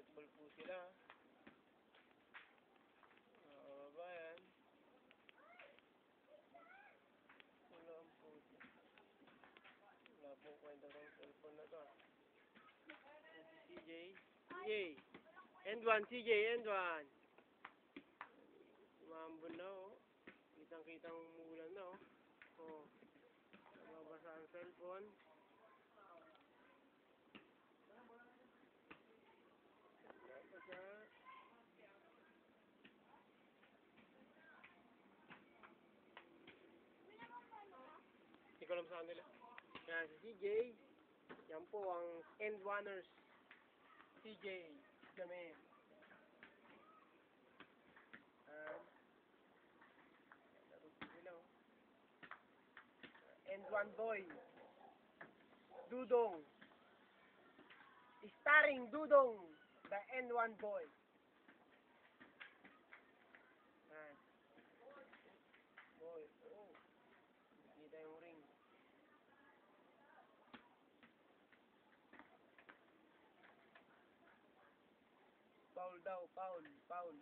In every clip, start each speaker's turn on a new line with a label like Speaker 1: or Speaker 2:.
Speaker 1: Basketball po sila. Mga kababayan. Wala ang puto. Wala pong kwenta ng cellphone na to. Si CJ. CJ. End 1, CJ. End 1. Umambon na oh. Kitang-kitang umulan na oh. Oh. Mabasa ang cellphone. Mabasa. Hindi ko alam sa kanila. Yan, si CJ. Yan po ang end oneers. CJ. Kami. Laro po sila oh. End one boy. Dudong. Starring Dudong. The end one boy. Yan. Boy. Oh. Kita yung ring. Foul daw, foul, foul.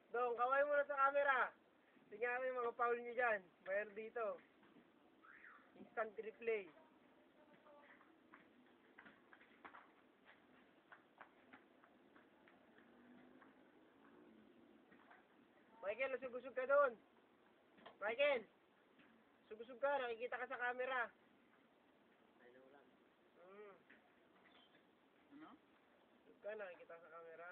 Speaker 1: Dong, kaway muna sa camera. Tingnan namin yung mga foul nyo dyan. Mayroon dito. Instant replay. Michael, usog-usog ka doon. Michael, usog-usog ka. Nakikita ka sa camera.
Speaker 2: Ano lang? Ano?
Speaker 1: Usog ka, nakikita ka sa camera.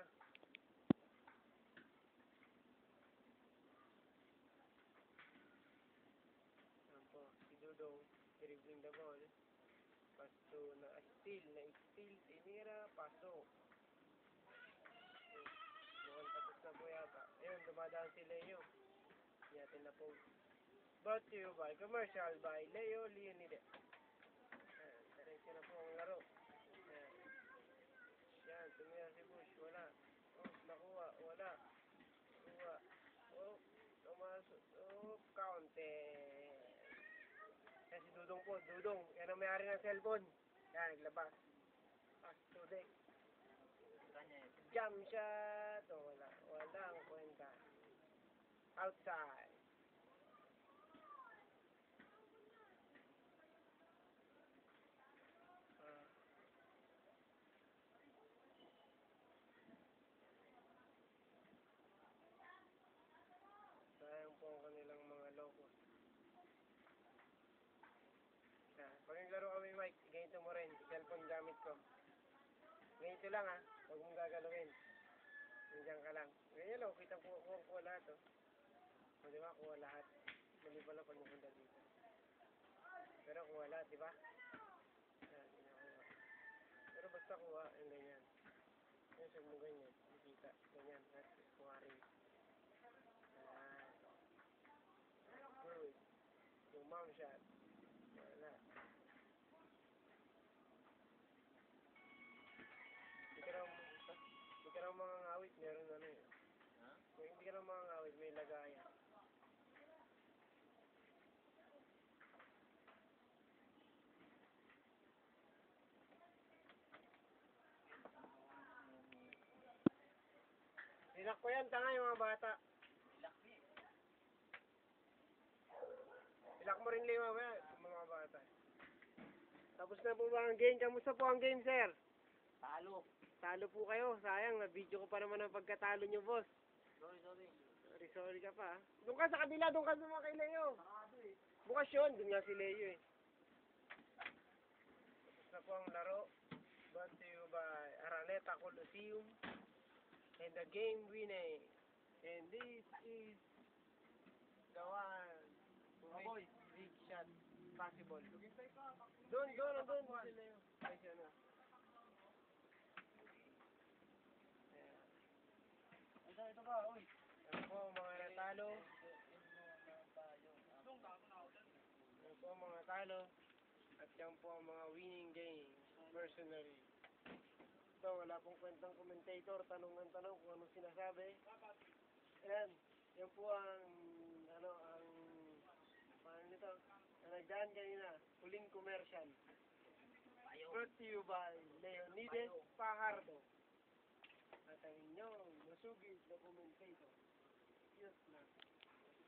Speaker 1: Yan po, si Dudong, dribbling the ball. Pasto na steal, tinira, paso. Mukhang tapos na po yata. Ayun, dumadaan si Leo. Hindi natin na po. Brought to you by, commercial by Leo Leonide. Ayan, diretso na po ang laro. Ayan. Yan, tumira si Bush, wala. Oh, nakuha, wala. Nakuha. Oh, tumasok. Oh, counted. Yan si Dudong po, Dudong. Yan ang may-ari ng cellphone. Yan, naglabas. Pass to deck. Jump shot. Oh, wala. Wala ang kwenta. Outside. Sayang po ang kanilang mga loko. Pag naglaro kami, Mike, ganito mo rin. Cellphone gamit ko. Ganito lang ha. Huwag mong gagalawin. Nandiyan ka lang. Ganyan lang. Kita po kuha lahat oh. O diba? Kuha lahat. Mali pala pag napunta dito. Pero kuha lahat, diba? Ayan, pinakuha. Pero basta kuha, yung ganyan. Yan, sag mo ganyan. Kita. Ganyan. At kuha rin. Ayan. Good. Yung mom shot. Wala. Hindi ka raw mga ngawit, meron ano eh.
Speaker 2: Ha?
Speaker 1: Kung hindi ka raw mga ngawit, may lagayan. Ilak ko yan, tanga yung mga bata. Ilak mo rin lima ba yan, mga bata. Tapos na po ba ang game? Kamusta po ang game, sir?
Speaker 2: Talo.
Speaker 1: Talo po kayo. Sayang, na-video ko pa naman ang pagkatalo nyo, boss.
Speaker 2: Sorry.
Speaker 1: Sorry ka pa, ah. Doon ka sa kabila, doon ka sa mga kay Leo. Bukas yun, doon nga si Leo, eh. Tapos na po ang laro. Brought to you by Araneta Coliseum. And the game winning. And this is the one who makes big shot possible. Doon si Leo. Ay, siya na.
Speaker 2: Ito ba, oy.
Speaker 1: Yan po mga natalo. Yan po ang mga talo. At yan po ang mga winning games. Personally. Ito, wala pong kwentang commentator. Tanong ng tanong kung anong sinasabi. Ayan. Yan po ang, paano nito? Na nagdaan kanina. Huling commercial. Brought to you by Leonides Pajardo. At ang inyong masugid na commentator. Yes, na.